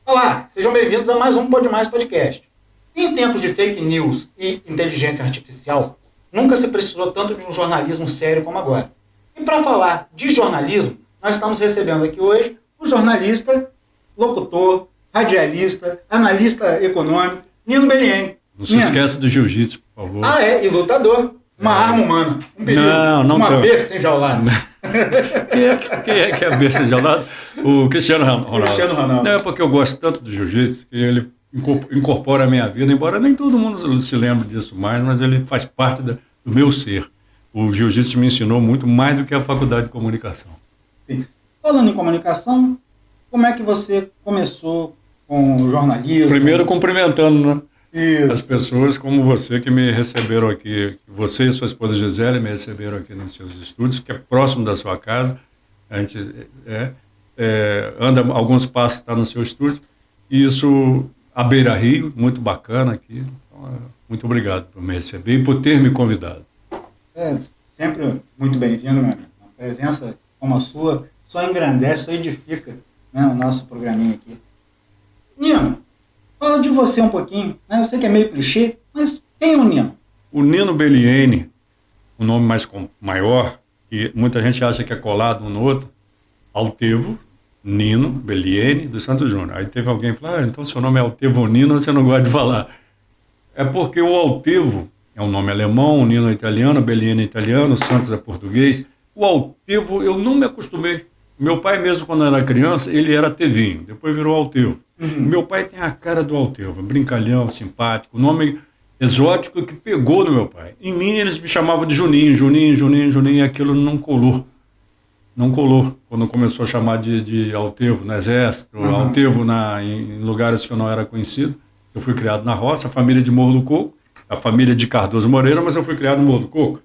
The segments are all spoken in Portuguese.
Olá, sejam bem-vindos a mais um Pode Mais Podcast. Em tempos de fake news e inteligência artificial, nunca se precisou tanto de um jornalismo sério como agora. E para falar de jornalismo, nós estamos recebendo aqui hoje o jornalista, locutor, radialista, analista econômico, Nino Bellieni. Não se esquece do jiu-jitsu, por favor. Ah, é, e lutador. Uma arma humana. Um perigo. Não uma besta enjaulada. Quem é que é a besta enjaulada? O Cristiano Ronaldo. Cristiano Ronaldo. É porque eu gosto tanto do jiu-jitsu que ele incorpora a minha vida, embora nem todo mundo se lembre disso mais, mas ele faz parte do meu ser. O jiu-jitsu me ensinou muito mais do que a faculdade de comunicação. Sim. Falando em comunicação, como é que você começou com o jornalismo? Primeiro cumprimentando, né? Isso. As pessoas como você que me receberam aqui, você e sua esposa Gisele me receberam aqui nos seus estúdios, que é próximo da sua casa. A gente anda alguns passos, está no seu estúdio. E isso, a Beira Rio, muito bacana aqui. Então, muito obrigado por me receber e por ter me convidado. Sempre muito bem-vindo, meu amigo. Uma presença como a sua só engrandece, só edifica, né, o nosso programinha aqui. Nino, fala de você um pouquinho, né? Eu sei que é meio clichê, mas quem é o Nino? O Nino Bellieni, um nome maior, que muita gente acha que é colado um no outro, Altevo Nino Bellieni dos Santos Júnior. Aí teve alguém que falou, então seu nome é Altevo Nino, você não gosta de falar. É porque o Altevo é um nome alemão, o Nino é italiano, Bellieni é italiano, Santos é português. O Altevo eu não me acostumei. Meu pai mesmo, quando era criança, ele era Tevinho, depois virou Altevo. Uhum. Meu pai tem a cara do Altevo, brincalhão, simpático, nome exótico que pegou no meu pai. Em mim eles me chamavam de Juninho, e aquilo não colou. Não colou. Quando começou a chamar de Altevo no exército, Altevo em lugares que eu não era conhecido. Eu fui criado na roça, a família de Morro do Coco, a família de Cardoso Moreira, mas eu fui criado no Morro do Coco.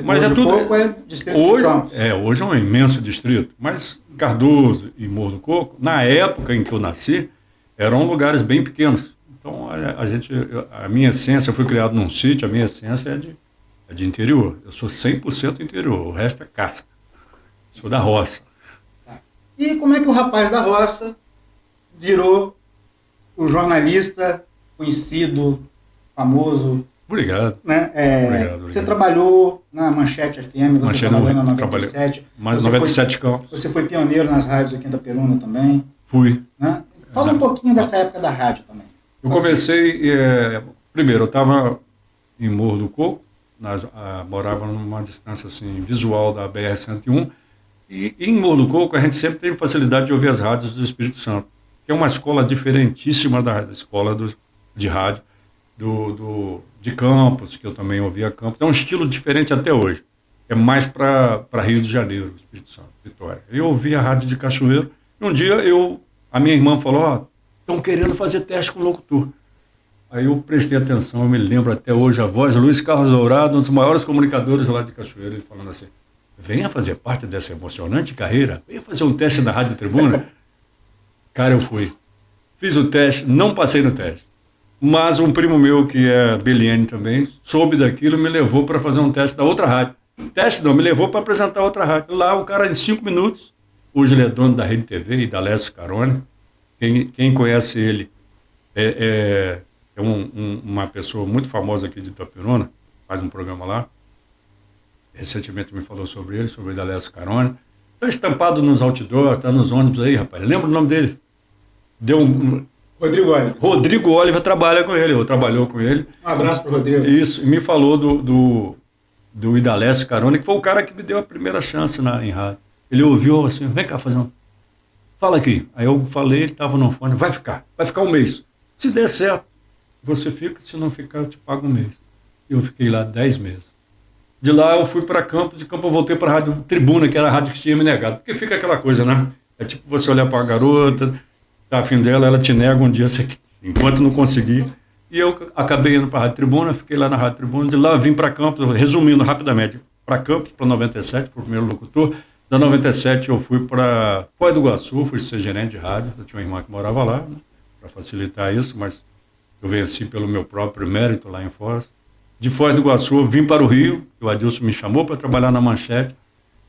Mas Morro é do tudo. Coco é distrito de Campos. Hoje é um imenso distrito, mas Cardoso e Morro do Coco, na época em que eu nasci, eram lugares bem pequenos. Então a minha essência, eu fui criado num sítio, a minha essência é de interior. Eu sou 100% interior, o resto é casca. Sou da roça. E como é que o rapaz da roça virou o jornalista conhecido, famoso? Obrigado. Né? Obrigado. Você trabalhou na Manchete FM, você trabalhou na 97. Mas 97 Campos. Você foi pioneiro nas rádios aqui em Itaperuna também. Fui. Né? Fala um pouquinho dessa época da rádio também. Eu comecei, primeiro eu estava em Morro do Coco, morava numa distância assim, visual da BR-101, e em Morro do Coco a gente sempre teve facilidade de ouvir as rádios do Espírito Santo, que é uma escola diferentíssima da escola de rádio de Campos, que eu também ouvia Campos. É um estilo diferente até hoje. É mais para Rio de Janeiro, Espírito Santo, Vitória. Eu ouvia a rádio de Cachoeiro, e um dia a minha irmã falou, estão querendo fazer teste com o locutor. Aí eu prestei atenção, eu me lembro até hoje a voz, Luiz Carlos Dourado, um dos maiores comunicadores lá de Cachoeiro, ele falando assim, venha fazer parte dessa emocionante carreira, venha fazer um teste na Rádio Tribuna. Cara, eu fui. Fiz o teste, não passei no teste. Mas um primo meu, que é Bellieni também, soube daquilo e me levou para fazer um teste da outra rádio. Teste não, me levou para apresentar outra rádio. Lá o cara, em 5 minutos, hoje ele é dono da Rede TV e da Lécio Carone. Quem conhece ele é uma pessoa muito famosa aqui de Itaperuna, faz um programa lá. Recentemente me falou sobre ele, sobre o Dalécio Carone. Está estampado nos outdoors, está nos ônibus aí, rapaz. Lembra o nome dele? Rodrigo Oliver. Rodrigo Oliver trabalha com ele, ou trabalhou com ele. Um abraço para o Rodrigo. Isso, e me falou do Idalécio Carone, que foi o cara que me deu a primeira chance em rádio. Ele ouviu assim, vem cá fazer fala aqui. Aí eu falei, ele estava no fone, vai ficar 1 mês. Se der certo, você fica, se não ficar, eu te pago 1 mês. Eu fiquei lá 10 meses. De lá eu fui para Campos, de Campos eu voltei para a Rádio Tribuna, que era a rádio que tinha me negado. Porque fica aquela coisa, né? É tipo você olhar para a garota, tá afim dela, ela te nega um dia, enquanto não conseguir. E eu acabei indo para a Rádio Tribuna, fiquei lá na Rádio Tribuna, de lá vim para Campos, resumindo rapidamente, para Campos, para 97, fui o primeiro locutor. Da 97 eu fui para Foz do Iguaçu, fui ser gerente de rádio, eu tinha uma irmã que morava lá, né, para facilitar isso, mas eu venci pelo meu próprio mérito lá em Foz. De Foz do Iguaçu, eu vim para o Rio, que o Adilson me chamou para trabalhar na Manchete,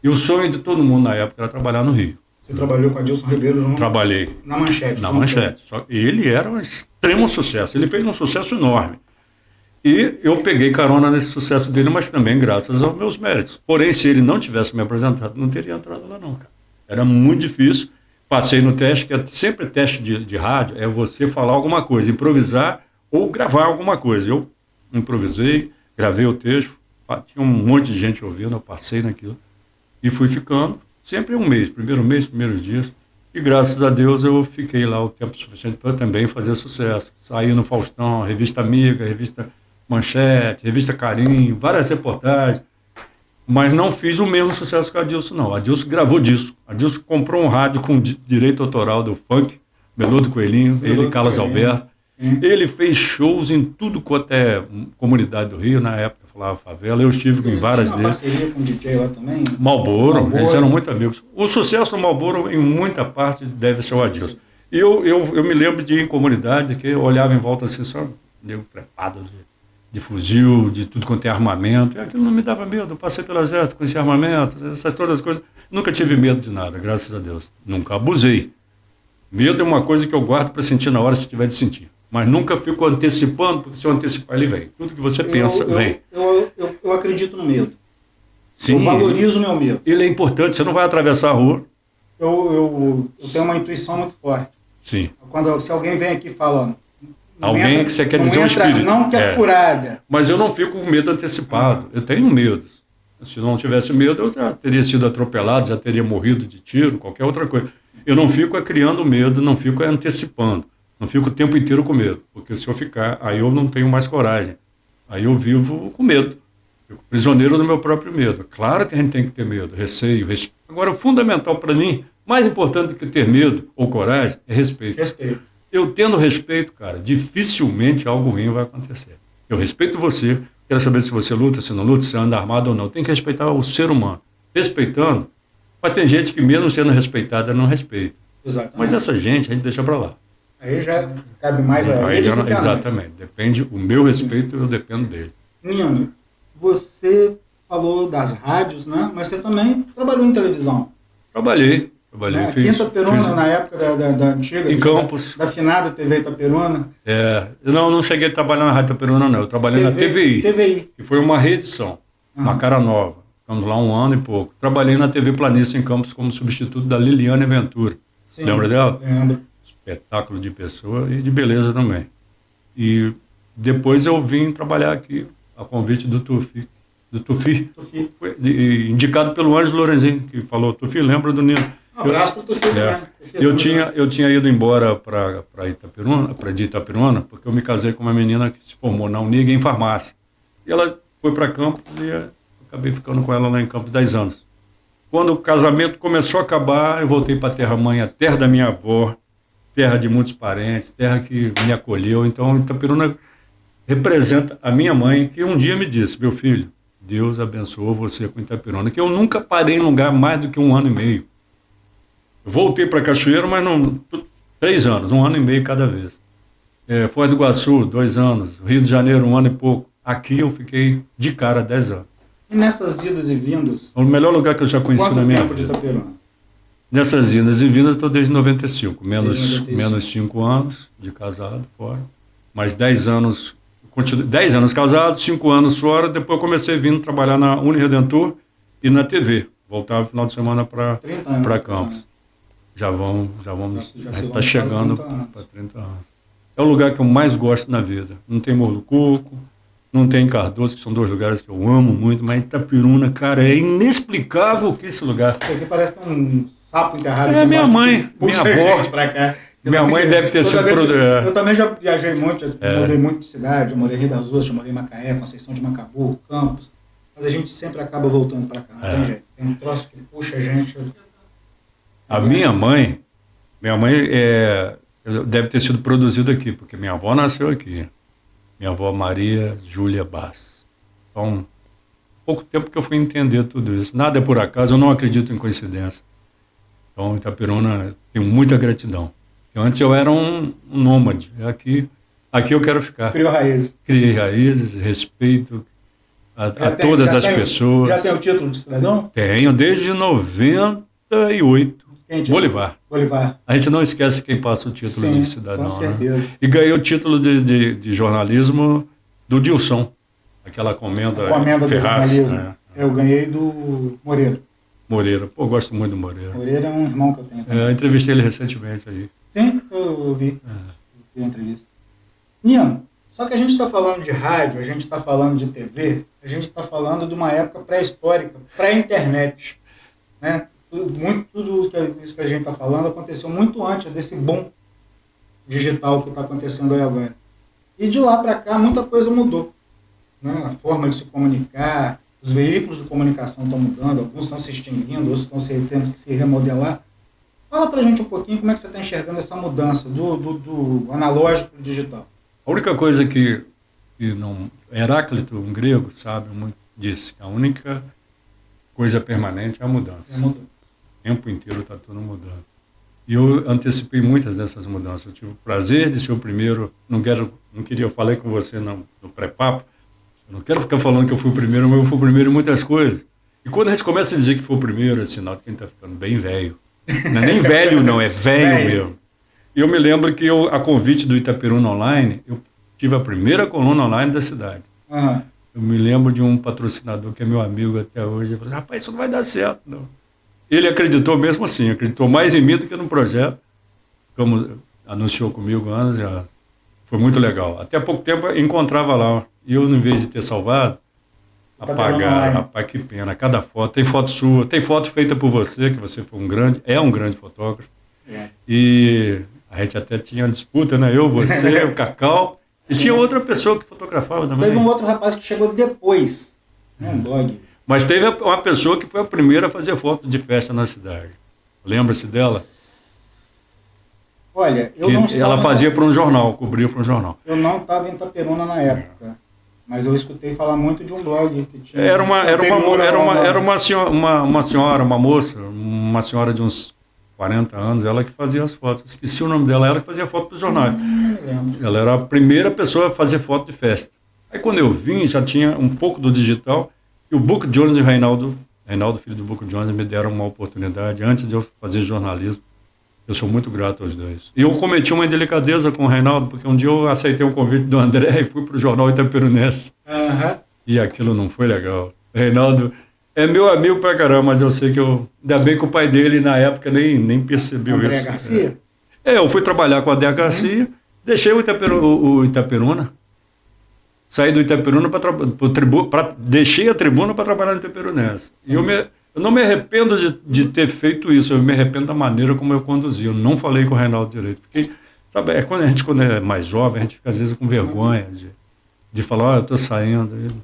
e o sonho de todo mundo na época era trabalhar no Rio. Você trabalhou com o Adilson Ribeiro junto? Trabalhei. Na Manchete. Na Manchete. Só que ele era um extremo sucesso, ele fez um sucesso enorme. E eu peguei carona nesse sucesso dele, mas também graças aos meus méritos. Porém, se ele não tivesse me apresentado, não teria entrado lá não, cara. Era muito difícil. Passei no teste, que é sempre teste de rádio, é você falar alguma coisa, improvisar ou gravar alguma coisa. Eu improvisei, gravei o texto, tinha um monte de gente ouvindo, eu passei naquilo. E fui ficando, sempre um mês, primeiros dias. E graças a Deus eu fiquei lá o tempo suficiente para também fazer sucesso. Saí no Faustão, Revista Amiga, Revista Manchete, Revista Carinho, várias reportagens, mas não fiz o mesmo sucesso que a Adilson, não. A Adilson gravou disco. A Adilson comprou um rádio com direito autoral do funk, Beludo Coelhinho, ele e Carlos Alberto. Ele fez shows em tudo quanto é comunidade do Rio, na época falava favela. Eu estive em várias deles. Parceria com o DJ lá também? Malboro, eles eram muito amigos. O sucesso do Malboro, em muita parte, deve ser o Adilson. E eu me lembro de ir em comunidade que eu olhava em volta assim, só nego trepado de fuzil, de tudo quanto é armamento. E aquilo não me dava medo. Eu passei pelo exército, conheci armamento, todas as coisas. Nunca tive medo de nada, graças a Deus. Nunca abusei. Medo é uma coisa que eu guardo para sentir na hora, se tiver de sentir. Mas nunca fico antecipando, porque se eu antecipar, ele vem. Tudo que você pensa, vem. Eu acredito no medo. Sim, eu valorizo o meu medo. Ele é importante, você não vai atravessar a rua. Eu tenho uma intuição muito forte. Sim. Se alguém vem aqui e fala... Alguém que você quer dizer um espírito. Não que é furada. Mas eu não fico com medo antecipado. Eu tenho medo. Se eu não tivesse medo, eu já teria sido atropelado, já teria morrido de tiro, qualquer outra coisa. Eu não fico criando medo, não fico antecipando. Não fico o tempo inteiro com medo. Porque se eu ficar, aí eu não tenho mais coragem. Aí eu vivo com medo. Fico prisioneiro do meu próprio medo. Claro que a gente tem que ter medo, receio, respeito. Agora, o fundamental para mim, mais importante do que ter medo ou coragem, é respeito. Respeito. Eu tendo respeito, cara, dificilmente algo ruim vai acontecer. Eu respeito você, quero saber se você luta, se não luta, se anda armado ou não. Tem que respeitar o ser humano. Respeitando, mas tem gente que mesmo sendo respeitada não respeita. Exatamente. Mas essa gente a gente deixa para lá. Aí já cabe mais a aí ele já do que a nós. Exatamente. Depende, o meu respeito, eu dependo dele. Nino, você falou das rádios, né? Mas você também trabalhou em televisão. Trabalhei, fiz. Itaperuna, na época da antiga. Em Campos. Da finada TV Itaperuna. Eu não cheguei a trabalhar na Rádio Itaperuna, não. Eu trabalhei na TVI. Que foi uma reedição, uma cara nova. Ficamos lá 1 ano e pouco. Trabalhei na TV Planície em Campos como substituto da Liliane Ventura. Sim, lembra dela? Lembro. Espetáculo de pessoa e de beleza também. E depois eu vim trabalhar aqui, a convite do Tufi. Foi indicado pelo Ângelo Lorenzin, que falou, Tufi, lembra do Nino? Um abraço para o Tufi também. Eu tinha ido embora para Itaperuna, porque eu me casei com uma menina que se formou na Unig em farmácia. E ela foi para Campos e eu acabei ficando com ela lá em Campos 10 anos. Quando o casamento começou a acabar, eu voltei para a terra-mãe, a terra da minha avó, terra de muitos parentes, terra que me acolheu. Então, Itaperuna representa a minha mãe, que um dia me disse, meu filho, Deus abençoou você com Itaperuna, que eu nunca parei em lugar mais do que 1 ano e meio. Eu voltei para Cachoeiro, mas não 3 anos, 1 ano e meio cada vez. Foz do Iguaçu, 2 anos, Rio de Janeiro, 1 ano e pouco. Aqui eu fiquei de cara 10 anos. E nessas idas e vindas? O melhor lugar que eu já conheci na minha vida. Quanto tempo de Itaperuna? Nessas idas e vindas, estou desde 95, menos 5 anos de casado fora, mais 10 anos, 10 anos casado, 5 anos fora, depois eu comecei vindo trabalhar na Uniredentor e na TV, voltava no final de semana para Campos. Já está chegando para 30 anos. É o lugar que eu mais gosto na vida, não tem Morro do Coco, não tem Cardoso, que são 2 lugares que eu amo muito, mas Itaperuna, cara, é inexplicável que esse lugar. Isso aqui parece ter um sapo enterrado. Minha mãe, minha avó. Minha mãe deve ter sido... Eu também já viajei muito, mudei muito de cidade, eu morei em Rio das Ostras, eu morei em Macaé, Conceição de Macabu, Campos, mas a gente sempre acaba voltando para cá, não tem jeito. Tem um troço que puxa a gente. A minha mãe deve ter sido produzida aqui, porque minha avó nasceu aqui. Minha avó Maria Júlia Bass. Então, pouco tempo que eu fui entender tudo isso. Nada é por acaso, eu não acredito em coincidência. Então, Itaperuna, tenho muita gratidão. Antes eu era um nômade. Aqui Aqui eu quero ficar. Criou raízes. Criei raízes, respeito a todas as pessoas. Já tem o título de cidadão? Tenho, desde 98. Bolivar. A gente não esquece quem passa o título de cidadão. Com certeza. Né? E ganhei o título de jornalismo do Dilson, aquela comenda Ferraz. Do jornalismo. Né? Eu ganhei do Moreira. Pô, gosto muito do Moreira. Moreira é um irmão que eu tenho. Eu entrevistei ele recentemente aí. Sim, eu vi. Eu vi a entrevista. Nino, só que a gente está falando de rádio, a gente está falando de TV, a gente está falando de uma época pré-histórica, pré-internet. Né? Tudo isso que a gente está falando aconteceu muito antes desse boom digital que está acontecendo aí agora. E de lá para cá, muita coisa mudou. Né? A forma de se comunicar, os veículos de comunicação estão mudando, alguns estão se extinguindo, outros estão tendo que se remodelar. Fala para a gente um pouquinho como é que você está enxergando essa mudança do analógico para o digital. A única coisa que não... Heráclito, um grego, sabe, muito disse que a única coisa permanente é a mudança. O tempo inteiro está tudo mudando. E eu antecipei muitas dessas mudanças. Eu tive o prazer de ser o primeiro. Eu falei com você no pré-papo. Eu não quero ficar falando que eu fui o primeiro, mas eu fui o primeiro em muitas coisas. E quando a gente começa a dizer que foi o primeiro, é sinal de quem está ficando bem velho. Não é nem velho, não, é velho mesmo. E eu me lembro que a convite do Itaperuna Online, eu tive a primeira coluna online da cidade. Uhum. Eu me lembro de um patrocinador que é meu amigo até hoje. Ele falou: rapaz, isso não vai dar certo, não. Ele acreditou mesmo assim, acreditou mais em mim do que no projeto. Como anunciou comigo antes, já foi muito legal. Até há pouco tempo eu encontrava lá. E eu, em vez de ter salvado, apagaram. Rapaz, que pena. Cada foto. Tem foto sua, tem foto feita por você, que você foi um grande fotógrafo. É. E a gente até tinha disputa, né? Eu, você, o Cacau. E tinha outra pessoa que fotografava também. Teve um outro rapaz que chegou depois, um blog. Mas teve uma pessoa que foi a primeira a fazer foto de festa na cidade. Lembra-se dela? Olha, eu não estava... Ela fazia para um jornal, cobria para um jornal. Eu não estava em Itaperuna na época, mas eu escutei falar muito de um blog que tinha... Era uma senhora, uma moça, uma senhora de uns 40 anos, ela que fazia as fotos. Esqueci o nome dela, ela que fazia foto para os jornais. Me lembro. Ela era a primeira pessoa a fazer foto de festa. Aí quando eu vim, já tinha um pouco do digital, e o Book Jones e o Reinaldo, filho do Book Jones, me deram uma oportunidade antes de eu fazer jornalismo. Eu sou muito grato aos dois. E eu cometi uma indelicadeza com o Reinaldo, porque um dia eu aceitei um convite do André e fui para o jornal Itaperunense. Uhum. E aquilo não foi legal. O Reinaldo é meu amigo pra caramba, mas eu sei que ainda bem que o pai dele na época nem percebeu André isso. Garcia? Eu fui trabalhar com a André Garcia, deixei o Itaperuna. Saí do Itaperuna deixei a tribuna para trabalhar no Itaperunense. E eu não me arrependo de ter feito isso, eu me arrependo da maneira como eu conduzi. Eu não falei com o Reinaldo direito. Fiquei, sabe, quando é mais jovem, a gente fica às vezes com vergonha de falar, eu estou saindo.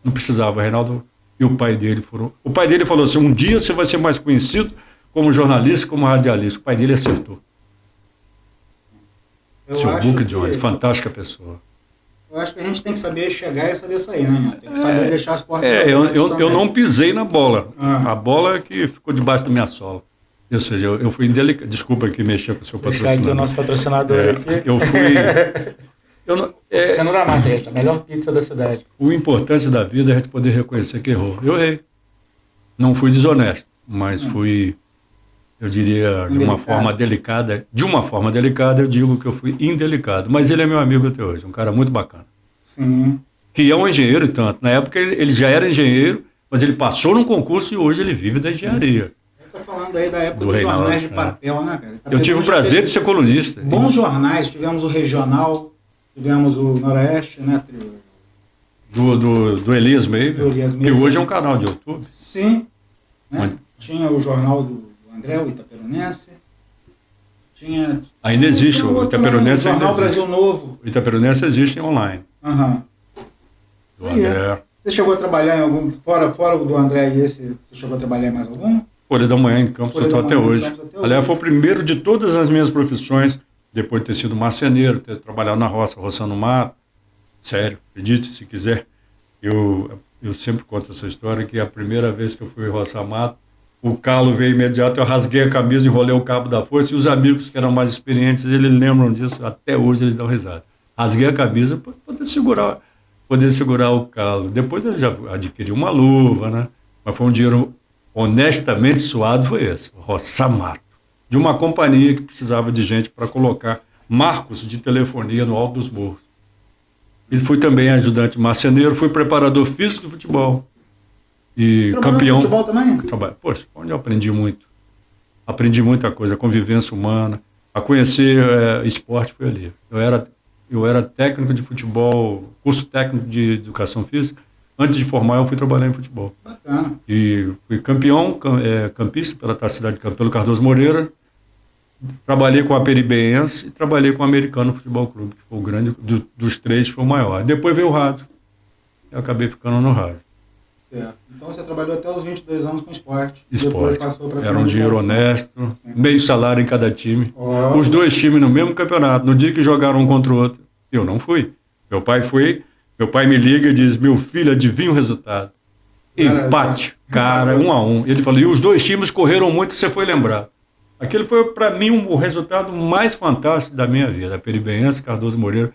Não precisava. O Reinaldo e o pai dele foram. O pai dele falou assim: um dia você vai ser mais conhecido como jornalista, como radialista. O pai dele acertou. Seu Book Jones, fantástica pessoa. Eu acho que a gente tem que saber chegar e saber sair, né? Tem que saber deixar as portas abertas. Eu não pisei na bola. A bola é que ficou debaixo da minha sola. Ou seja, eu fui indelicado. Desculpa que mexer com o seu patrocinador. Deixar aqui o nosso patrocinador aqui. Eu fui... Oficina da Mata, gente, a melhor pizza da cidade. O importante da vida é a gente poder reconhecer que errou. Eu errei. Não fui desonesto, mas fui, eu diria, de uma forma delicada. De uma forma delicada, eu digo que eu fui indelicado. Mas ele é meu amigo até hoje, um cara muito bacana. Sim. Que é um engenheiro e tanto. Na época ele já era engenheiro, mas ele passou num concurso e hoje ele vive da engenharia. Você está falando aí da época dos jornais de papel, né, cara? Eu tive o prazer de ser colunista. Bons jornais, tivemos o Regional, tivemos o Noroeste, né? Do Elias Meire, que hoje é um canal de YouTube. Sim. Né? Tinha o jornal do André, o Itaperunense. Ainda existe, o Itaperunense ainda existe. O Jornal existe. Brasil Novo. O Itaperunense existe online. Aham. Do André. Você chegou a trabalhar em algum, fora do André e esse, você chegou a trabalhar em mais algum? Folha da Manhã em Campos, eu estou até hoje. Aliás, foi o primeiro de todas as minhas profissões, depois de ter sido marceneiro, ter trabalhado na roça, roçando mato. Sério, acredite se quiser. Eu sempre conto essa história, que a primeira vez que eu fui roçar mato, o calo veio imediato, eu rasguei a camisa, enrolei o cabo da foice, e os amigos que eram mais experientes, eles lembram disso, até hoje eles dão risada. Rasguei a camisa para poder segurar o calo. Depois eu já adquiri uma luva, né? Mas foi um dinheiro honestamente suado, foi esse, roçar mato. De uma companhia que precisava de gente para colocar marcos de telefonia no alto dos morros. E fui também ajudante marceneiro, fui preparador físico de futebol. E Trabalhou campeão. no futebol também? Poxa, onde eu aprendi muito. Aprendi muita coisa, a convivência humana, a conhecer esporte foi ali. Eu era técnico de futebol, curso técnico de educação física. Antes de formar, eu fui trabalhar em futebol. Bacana. E fui campeão, campista pela Taça Cidade de Campos, pelo Cardoso Moreira. Trabalhei com a Peribense e trabalhei com o Americano Futebol Clube, que foi o grande, dos três foi o maior. Depois veio o rádio. Eu acabei ficando no rádio. Certo. Então você trabalhou até os 22 anos com esporte. Esporte. Passou pra Era um dinheiro honesto, meio salário em cada time. Oh. Os dois times no mesmo campeonato. No dia que jogaram um contra o outro, eu não fui. Meu pai foi, meu pai me liga e diz, meu filho, adivinha o resultado. Empate, cara, 1-1. Ele falou, e os dois times correram muito, você foi lembrar. Aquele foi, para mim, o resultado mais fantástico da minha vida. A Peribense, Cardoso Moreira,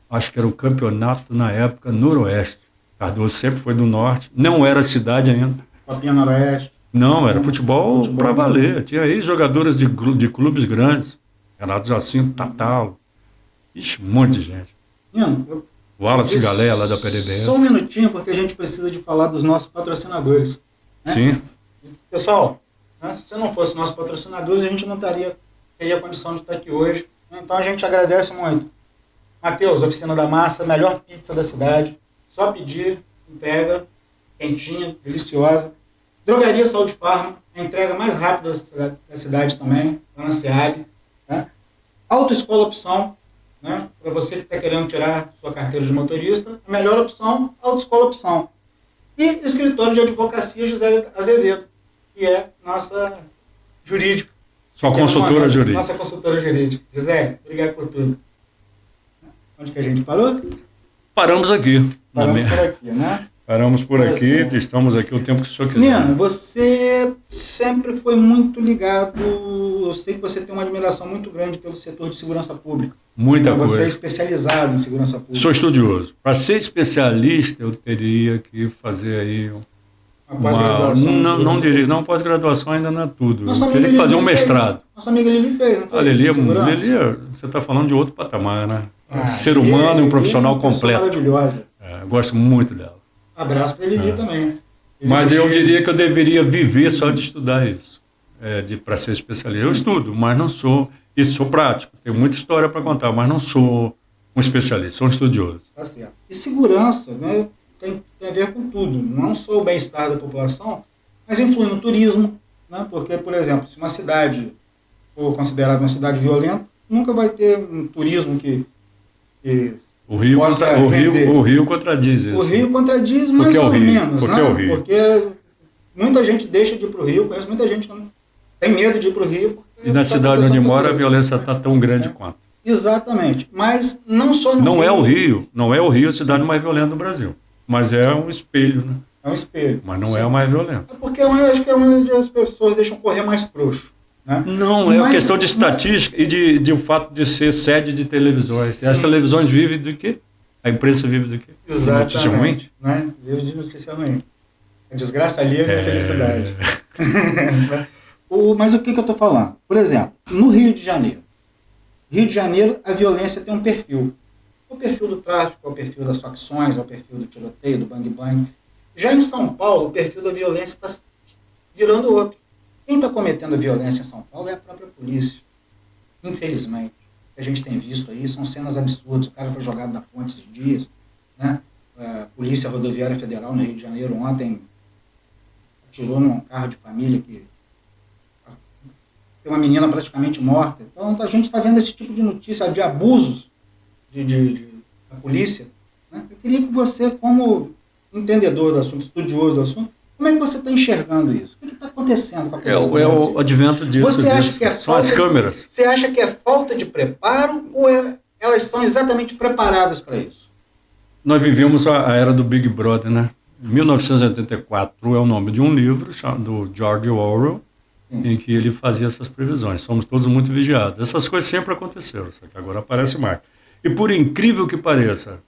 acho que era o campeonato, na época, noroeste. Cardoso sempre foi do norte, não era cidade ainda. Copinha Noroeste. Não, era futebol para valer. Tinha aí jogadores de clubes grandes. Renato Jacinto, Tatal. Ixi, um monte de gente. Nino, O Wallace Galé, lá da Peribense. Só um minutinho, porque a gente precisa de falar dos nossos patrocinadores. Né? Sim. Pessoal, né, se não fosse nossos patrocinadores, a gente não teria a condição de estar aqui hoje. Então a gente agradece muito. Matheus, Oficina da Massa, melhor pizza da cidade. Só pedir, entrega, quentinha, deliciosa. Drogaria Saúde Farma, a entrega mais rápida da cidade também, lá na SEAB. Né? Autoescola Opção, né? Para você que está querendo tirar sua carteira de motorista, a melhor opção, Autoescola Opção. E Escritório de Advocacia José Azevedo, que é nossa jurídica. Sua consultora jurídica. Nossa consultora jurídica. José, obrigado por tudo. Onde que a gente parou? Paramos aqui. Paramos por aqui, né? Paramos por aqui, estamos aqui o tempo que o senhor quiser. Nino, você sempre foi muito ligado, eu sei que você tem uma admiração muito grande pelo setor de segurança pública. Muita coisa. Você é especializado em segurança pública. Sou estudioso. Para ser especialista, eu teria que fazer aí não pós-graduação ainda não é tudo. Eu teria que fazer um mestrado. Nossa amiga Lili fez, não foi? A Lili, você está falando de outro patamar, né? Ser humano e um profissional completo. Maravilhosa. Gosto muito dela. Abraço para Lili também. Mas eu diria que eu deveria viver só de estudar isso, para ser especialista. Sim. Eu estudo, mas não sou, e sou prático. Tenho muita história para contar, mas não sou um especialista, sou um estudioso. Tá certo. E segurança, né, tem a ver com tudo, não só o bem-estar da população, mas influi no turismo, né, porque, por exemplo, se uma cidade for considerada uma cidade violenta, nunca vai ter um turismo que o Rio contradiz isso. O Rio contradiz mais ou menos, porque né? É o Rio. Porque muita gente deixa de ir para o Rio, conheço muita gente que tem medo de ir para o Rio. E na cidade onde mora a violência está tão grande quanto. Exatamente, mas não só no Rio. Não é o Rio a cidade Sim. mais violenta do Brasil, mas é um espelho, né? É um espelho. Mas não é a mais violenta. É porque eu acho que é onde as pessoas deixam correr mais frouxo. Né? Não, é questão de estatística e de o fato de ser sede de televisões. Sim. As televisões vivem do quê? A imprensa vive do quê? Exatamente. De notícia ruim? Né? Vive de notícia ruim. A desgraça ali é a felicidade. Mas o que eu estou falando? Por exemplo, no Rio de Janeiro. Rio de Janeiro, a violência tem um perfil. O perfil do tráfico, é o perfil das facções, é o perfil do tiroteio, do bang-bang. Já em São Paulo, o perfil da violência está virando outro. Quem está cometendo a violência em São Paulo é a própria polícia. Infelizmente. O que a gente tem visto aí são cenas absurdas. O cara foi jogado da ponte esses dias. Né? A Polícia Rodoviária Federal no Rio de Janeiro ontem atirou num carro de família que tem uma menina praticamente morta. Então a gente está vendo esse tipo de notícia de abusos da polícia. Né? Eu queria que você, como entendedor do assunto, estudioso do assunto, como é que você está enxergando isso? O que está acontecendo com a polícia? É o advento disso. Você acha que são as câmeras. Você acha que é falta de preparo ou elas são exatamente preparadas para isso? Nós vivemos a era do Big Brother, né? 1984 é o nome de um livro do George Orwell, em que ele fazia essas previsões. Somos todos muito vigiados. Essas coisas sempre aconteceram, só que agora aparece mais. E por incrível que pareça,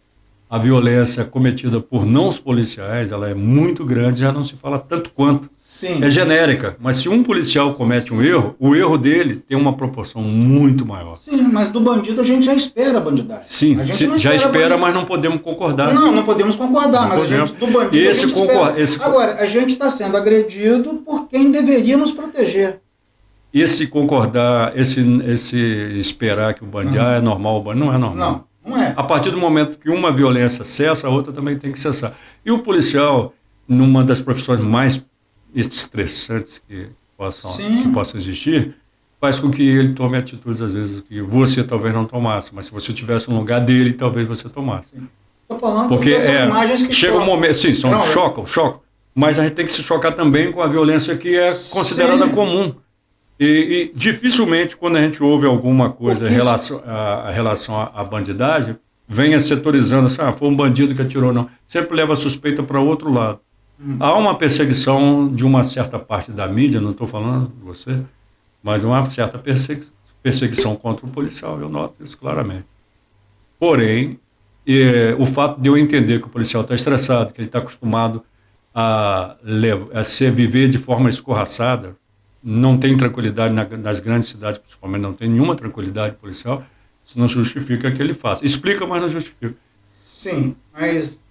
a violência cometida por não os policiais, ela é muito grande, já não se fala tanto quanto. Sim. É genérica, mas se um policial comete um erro, o erro dele tem uma proporção muito maior. Sim, mas do bandido a gente já espera a bandidagem. Sim, a gente já espera, mas não podemos concordar. Não podemos concordar, mas podemos. A gente, do bandido a gente espera. Agora, a gente está sendo agredido por quem deveria nos proteger. Esse concordar, esse esperar que o bandido é normal, o bandido não é normal. Não é. A partir do momento que uma violência cessa, a outra também tem que cessar. E o policial, numa das profissões mais estressantes que possam existir, faz com que ele tome atitudes, às vezes, que você talvez não tomasse, mas se você tivesse no lugar dele, talvez você tomasse. Estou falando porque são imagens que chega um momento, sim, chocam, mas a gente tem que se chocar também com a violência que é considerada comum. E dificilmente, quando a gente ouve alguma coisa em relação à bandidagem, venha setorizando assim, foi um bandido que atirou, não. Sempre leva a suspeita para outro lado. Há uma perseguição de uma certa parte da mídia, não estou falando de você, mas uma certa perseguição contra o policial, eu noto isso claramente. Porém, o fato de eu entender que o policial está estressado, que ele está acostumado a viver de forma escorraçada, não tem tranquilidade nas grandes cidades, principalmente não tem nenhuma tranquilidade policial, isso não justifica que ele faça. Explica, mas não justifica. Sim, mas...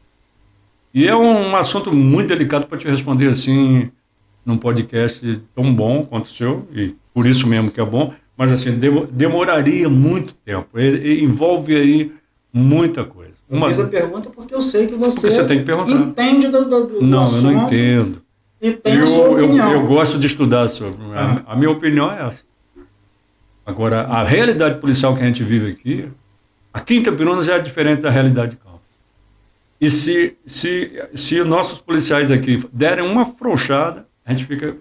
E é um assunto muito delicado para te responder assim, num podcast tão bom quanto o seu, e por isso mesmo que é bom, mas assim, demoraria muito tempo, envolve aí muita coisa. Eu fiz a pergunta porque eu sei que você tem que perguntar. Entende do não, assunto. Eu não entendo. E tem a sua opinião. Eu gosto de estudar sobre. A minha opinião é essa. Agora, a realidade policial que a gente vive aqui em Itaperuna já é diferente da realidade de Campos. E se nossos policiais aqui derem uma afrouxada, a gente fica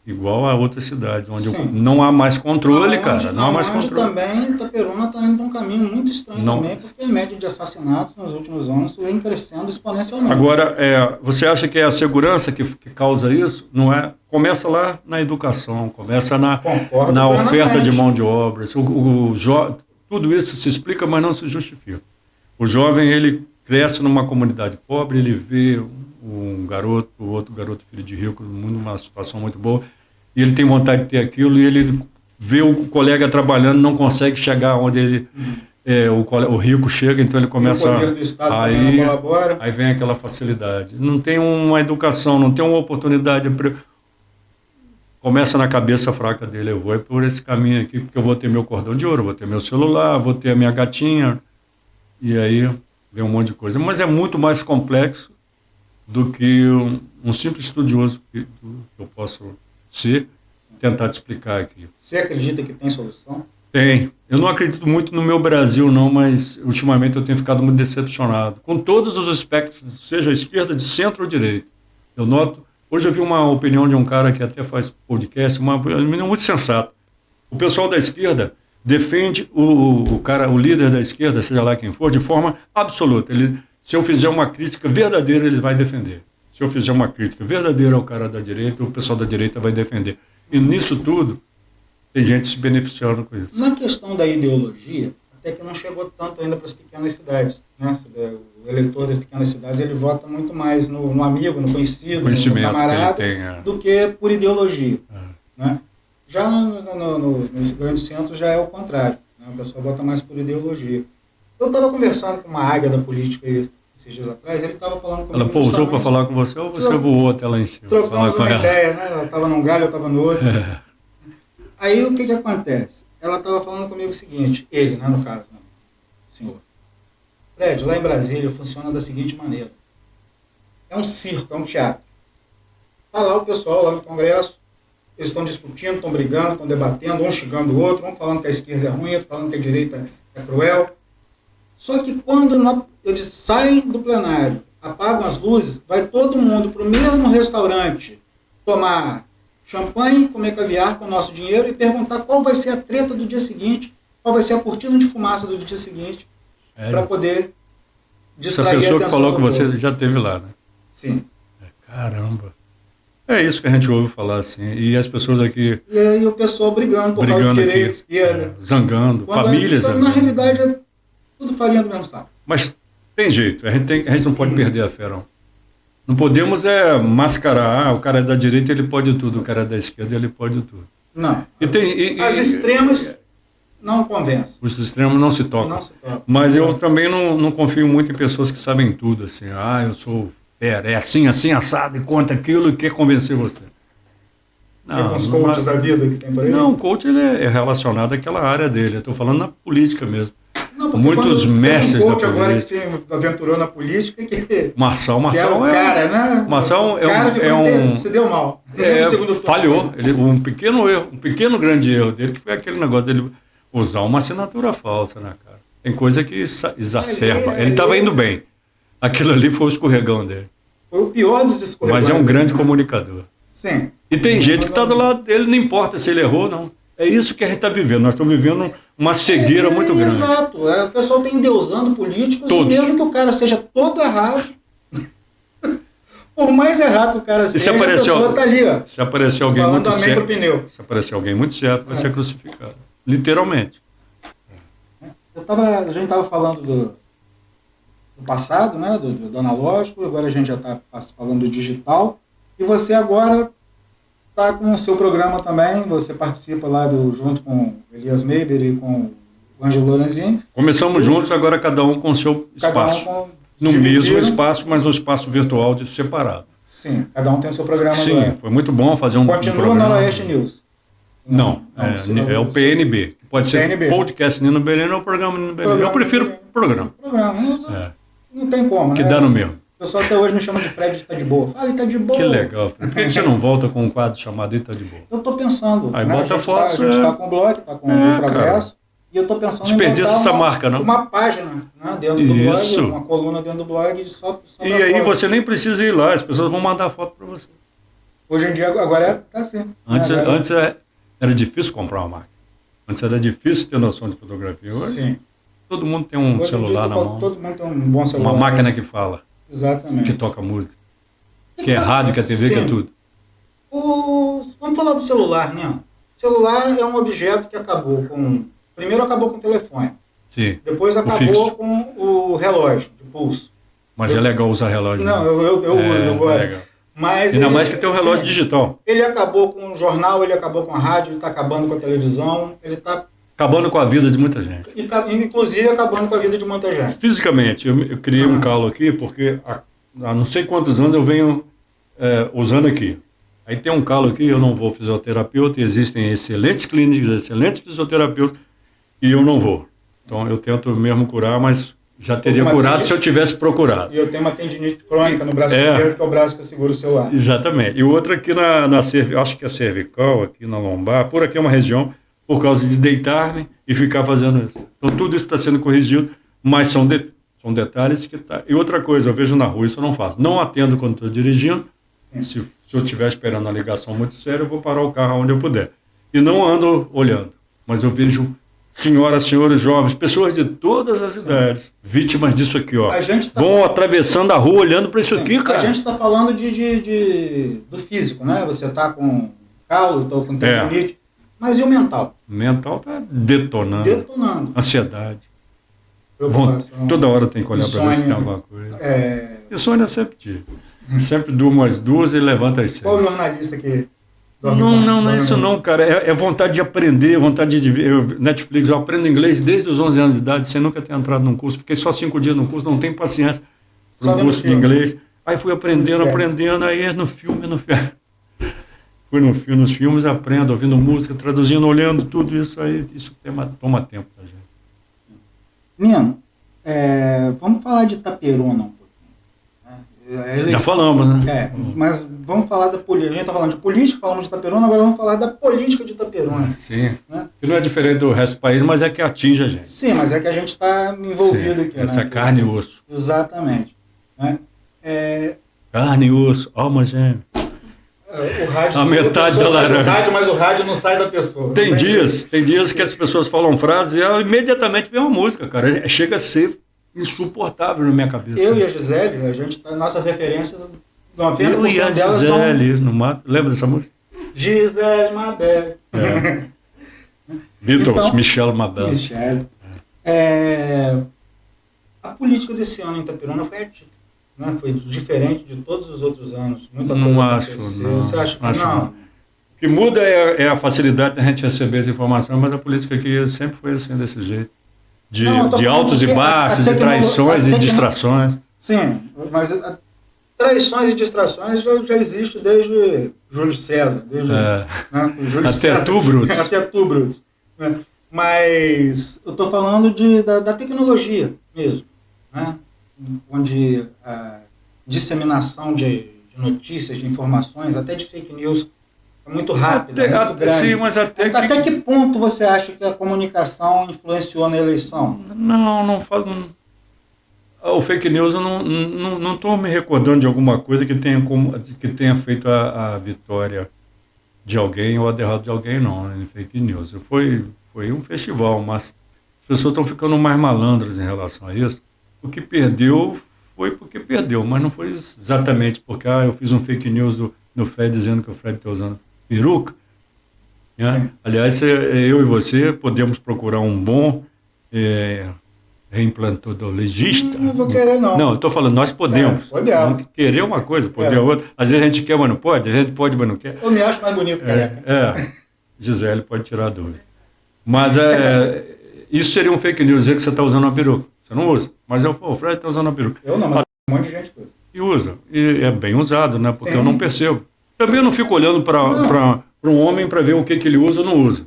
igual a outras cidades, onde não há mais controle, não há mais controle. Também Itaperuna está indo para um caminho muito estranho também, porque a média de assassinatos nos últimos anos vem crescendo exponencialmente. Agora, você acha que é a segurança que causa isso? Não é? Começa lá na educação, começa na oferta de mão de obra. Tudo isso se explica, mas não se justifica. O jovem, ele cresce numa comunidade pobre, ele vê outro garoto filho de rico, numa situação muito boa, e ele tem vontade de ter aquilo, e ele vê o colega trabalhando, não consegue chegar onde o rico chega, então ele começa... E o poder do Estado também não colabora. Aí vem aquela facilidade. Não tem uma educação, não tem uma oportunidade. Começa na cabeça fraca dele, eu vou por esse caminho aqui, porque eu vou ter meu cordão de ouro, vou ter meu celular, vou ter a minha gatinha, e aí vem um monte de coisa. Mas é muito mais complexo do que um simples estudioso que eu posso tentar te explicar aqui. Você acredita que tem solução? Tem. Eu não acredito muito no meu Brasil, não, mas ultimamente eu tenho ficado muito decepcionado. Com todos os aspectos, seja esquerda, de centro ou direita. Eu noto... Hoje eu vi uma opinião de um cara que até faz podcast, uma opinião muito sensata. O pessoal da esquerda defende o líder da esquerda, seja lá quem for, de forma absoluta. Se eu fizer uma crítica verdadeira, ele vai defender. Se eu fizer uma crítica verdadeira ao cara da direita, o pessoal da direita vai defender. E nisso tudo, tem gente se beneficiando com isso. Na questão da ideologia, até que não chegou tanto ainda para as pequenas cidades. Né? O eleitor das pequenas cidades, ele vota muito mais no amigo, no conhecido, no camarada, do que por ideologia. Né? Já nos grandes centros já é o contrário. Né? O pessoal vota mais por ideologia. Eu estava conversando com uma águia da política esses dias atrás, ele estava falando comigo... Ela pousou para falar com você ou você voou até lá em cima? Trocamos uma ideia, né? Ela estava num galho, eu estava no outro. Aí o que acontece? Ela estava falando comigo o seguinte, ele, né, no caso, né, senhor. Fred, lá em Brasília funciona da seguinte maneira. É um circo, é um teatro. Está lá o pessoal, lá no Congresso, eles estão discutindo, estão brigando, estão debatendo, um xingando o outro, um falando que a esquerda é ruim, outro falando que a direita é cruel. Só que quando eles saem do plenário, apagam as luzes, vai todo mundo para o mesmo restaurante tomar champanhe, comer caviar com o nosso dinheiro e perguntar qual vai ser a treta do dia seguinte, qual vai ser a cortina de fumaça do dia seguinte, para poder distrair a atenção. Essa pessoa que falou com você já esteve lá, né? Sim. Caramba. É isso que a gente ouve falar, assim. E as pessoas aqui... E aí o pessoal brigando por causa de direita, esquerda. Zangando, famílias. Na realidade, tudo farinha do mesmo saco. Mas tem jeito, a gente não pode perder a fé, não. Não podemos mascarar, o cara é da direita ele pode tudo, o cara é da esquerda ele pode tudo. Não. As extremas não convencem. Os extremos não se tocam. Não se tocam. Mas eu também não confio muito em pessoas que sabem tudo, assim, eu sou fera, é assim, assado, e conta aquilo e quer convencer você. Não, os coaches da vida que tem por aí? Não, o coach ele é relacionado àquela área dele, eu estou falando na política mesmo. Não, muitos mestres da política. Agora que você aventurou na política que Marçal é o cara, né? Marçal se deu mal. Falhou. Um pequeno grande erro dele, que foi aquele negócio dele usar uma assinatura falsa, né, cara? Tem coisa que exacerba. Ele estava indo bem. Aquilo ali foi o escorregão dele. Foi o pior dos escorregões. Mas é um grande comunicador. Sim. E tem gente que está do lado dele, não importa se ele errou, não. É isso que a gente está vivendo. Nós estamos vivendo uma cegueira muito grande. Exato. O pessoal está endeusando políticos, todos. E mesmo que o cara seja todo errado, por mais errado que o cara seja, a pessoa está ali, ó. Se aparecer alguém muito certo, pneu. Se aparecer alguém muito certo, vai ser crucificado. Literalmente. A gente estava falando do passado, né, do analógico, agora a gente já está falando do digital, e você agora está com o seu programa também, você participa lá junto com Elias Meiber e com o Ângelo Lorenzini. Começamos juntos, agora cada um com o seu espaço. No mesmo espaço, mas no espaço virtual separado. Sim, cada um tem o seu programa. Sim, foi muito bom fazer um programa. Continua Noroeste News? Não, é o PNB. Pode ser PNB. Podcast Nino Beleno ou programa Nino Beleno. Eu prefiro programa. Não tem como, que né? dá no mesmo. O pessoal até hoje me chama de Fred de Tá de Boa. Fala, tá de boa. Que legal, Fred. Por que você não volta com um quadro chamado Tá de Boa? Eu tô pensando. Aí bota foto. A gente tá com o blog, tá com o Progresso. E eu tô pensando Desperdiça essa marca, não? Uma página, né, dentro do blog, uma coluna dentro do blog só e aí foto. Você nem precisa ir lá, as pessoas vão mandar foto para você. Hoje em dia, agora tá assim. Antes era difícil comprar uma máquina. Antes era difícil ter noção de fotografia. Hoje, sim. Todo mundo tem um celular na mão. Todo mundo tem um bom celular. Uma máquina que fala. Exatamente. Que toca música. Que é rádio, que é TV, que é tudo. Vamos falar do celular, né? O celular é um objeto que acabou com... Primeiro acabou com o telefone. Sim. Depois acabou com o relógio de pulso. Mas é legal usar relógio. Não, eu gosto. Legal. Mas ainda mais que tem um relógio digital. Ele acabou com o jornal, ele acabou com a rádio, ele está acabando com a televisão, ele está... Acabando com a vida de muita gente. Inclusive acabando com a vida de muita gente. Fisicamente, eu criei um calo aqui, porque há não sei quantos anos eu venho usando aqui. Aí tem um calo aqui, eu não vou fisioterapeuta, existem excelentes clínicas, excelentes fisioterapeutas, e eu não vou. Então eu tento mesmo curar, mas já teria curado se eu tivesse procurado. E eu tenho uma tendinite crônica no braço esquerdo, que é o braço que eu seguro o celular. Exatamente. E o outro aqui acho que é cervical, aqui na lombar, por aqui é uma região, por causa de deitar-me e ficar fazendo isso. Então tudo isso está sendo corrigido, mas são detalhes que tá. E outra coisa, eu vejo na rua, isso eu não faço. Não atendo quando estou dirigindo. Se eu estiver esperando uma ligação muito séria, eu vou parar o carro onde eu puder. E não ando olhando, mas eu vejo senhoras, senhores, jovens, pessoas de todas as idades, vítimas disso aqui, ó. Vão atravessando a rua olhando para isso aqui, cara. A gente está falando do físico, né? Você está com calo, estou com tendinite, mas e o mental? O mental está detonando. Detonando. Ansiedade. Toda hora tem que olhar para ver se tem alguma coisa. Insônia eu sempre tive. Sempre durmo às 2 e levanto às 6. Qual jornalista que... Não é isso não, cara. É vontade de aprender, vontade de ver. Netflix, eu aprendo inglês desde os 11 anos de idade, sem nunca ter entrado num curso. Fiquei só 5 dias no curso, não tenho paciência para um curso de inglês. Aí fui aprendendo, aí no filme. Fui nos filmes, aprendo, ouvindo música, traduzindo, olhando, tudo isso aí. Isso toma tempo pra gente. Nino, vamos falar de Itaperuna um pouquinho. Já falamos, né? Mas vamos falar da política. A gente está falando de política, falamos de Itaperuna, agora vamos falar da política de Itaperuna. Sim. Né? Que não é diferente do resto do país, mas é que atinge a gente. Sim, mas é que a gente está envolvido aqui. Essa é carne e osso. Exatamente. Né? Carne e osso, alma gêmea. O rádio, a metade da laranja. Mas o rádio não sai da pessoa. Tem dias que as pessoas falam frases e imediatamente vem uma música, cara. Chega a ser insuportável na minha cabeça. Eu e a Gisele, a gente nossas referências, 90% eu e a Gisele são... no mato. Lembra dessa música? Gisele Mabel. Beatles, então, Michel Mabel. política desse ano em Itaperuna foi atípica, né? Foi diferente de todos os outros anos. Muita coisa Não aconteceu. acho, não. Você acha que Acho não? O que muda é a facilidade da gente receber as informações, mas a política aqui sempre foi assim, desse jeito. De Não, eu tô falando altos e que baixos, de traições e distrações. Sim, mas traições e distrações já existe desde Júlio César. Desde, né, Júlio Até César, tu, Brutus. Até tu, Brutus. Né? Mas eu estou falando da tecnologia mesmo, né? Onde a disseminação de notícias, de informações, até de fake news, é muito rápida, muito grande. Sim, mas até que ponto você acha que a comunicação influenciou na eleição? Não falo. O fake news, eu não estou me recordando de alguma coisa que tenha feito a vitória de alguém ou a derrota de alguém, não, em fake news. Foi um festival, mas as pessoas estão ficando mais malandras em relação a isso. O que perdeu foi porque perdeu, mas não foi exatamente porque eu fiz um fake news do Fred dizendo que o Fred está usando peruca. Né? Aliás, eu e você podemos procurar um bom reimplantologista. Não vou querer, não. Não, eu estou falando, nós podemos. Podemos. Querer uma coisa, poder outra. Às vezes a gente quer, mas não pode. A gente pode, mas não quer. Eu me acho mais bonito, careca. Gisele pode tirar a dúvida. Mas isso seria um fake news, dizer que você está usando uma peruca. Você não usa. Mas o Fred está usando uma peruca. Eu não, mas um monte de gente usa. E usa. E é bem usado, né? Porque eu não percebo. Também eu não fico olhando para um homem para ver o que ele usa ou não usa.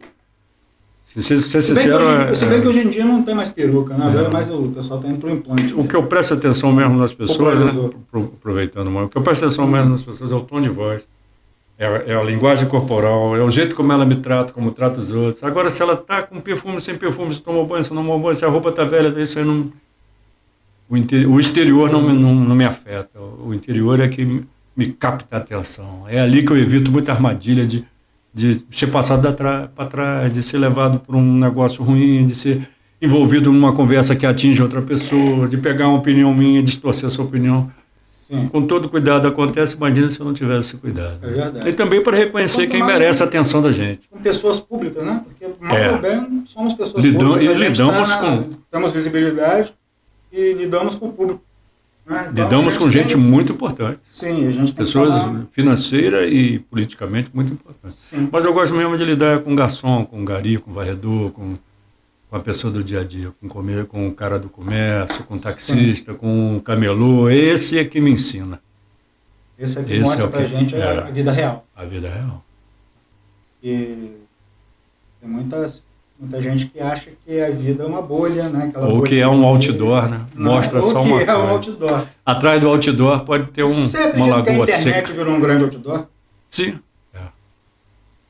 Se bem que hoje em dia não tem mais peruca, né? Agora mais o pessoal está indo para o implante. O que eu presto atenção mesmo nas pessoas, né? Aproveitando mais, o que eu presto atenção mesmo nas pessoas é o tom de voz, é a linguagem corporal, é o jeito como ela me trata, como trata os outros. Agora, se ela está com perfume, sem perfume, se tomou banho, se não tomou banho, se a roupa está velha, isso aí não... O exterior não me afeta. O interior é que me capta a atenção. É ali que eu evito muita armadilha de ser passado para trás, de ser levado por um negócio ruim, de ser envolvido numa conversa que atinge outra pessoa, de pegar uma opinião minha e distorcer essa opinião. Sim. Com todo cuidado acontece, imagina se eu não tivesse esse cuidado. É verdade. E também para reconhecer quem merece a atenção da gente. Com pessoas públicas, né? Porque, mal ou bem, somos pessoas públicas. E lidamos temos visibilidade e lidamos com o público. Né? Então, lidamos com gente muito importante. Sim, a gente tem pessoas financeira e politicamente muito importantes. Sim. Mas eu gosto mesmo de lidar com garçom, com gari, com varredor, com a pessoa do dia a dia, com o cara do comércio, com o taxista, com o camelô. Esse é que me ensina. Esse é que mostra pra gente a vida real. A vida real. E tem muita gente que acha que a vida é uma bolha, né? Aquela ou que é um outdoor, né? Mostra só uma coisa. Ou que é um outdoor. Atrás do outdoor pode ter uma lagoa seca. Você acredita que a internet virou um grande outdoor? Sim.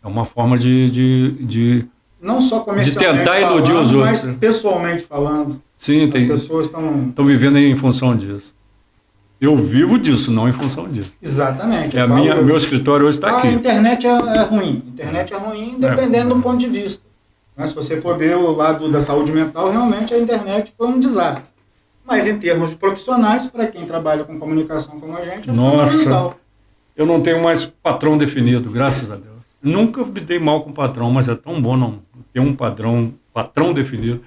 É uma forma de não só comercialmente tentar iludir os outros. Mas pessoalmente falando. Sim, as pessoas estão vivendo em função disso. Eu vivo disso, não em função disso. Exatamente. Meu escritório hoje está aqui. A internet é ruim. A internet é ruim dependendo do ponto de vista. Mas se você for ver o lado da saúde mental, realmente a internet foi um desastre. Mas em termos de profissionais, para quem trabalha com comunicação como a gente, é fundamental. Eu não tenho mais patrão definido, graças a Deus. Nunca me dei mal com o patrão, mas é tão bom não ter um patrão definido,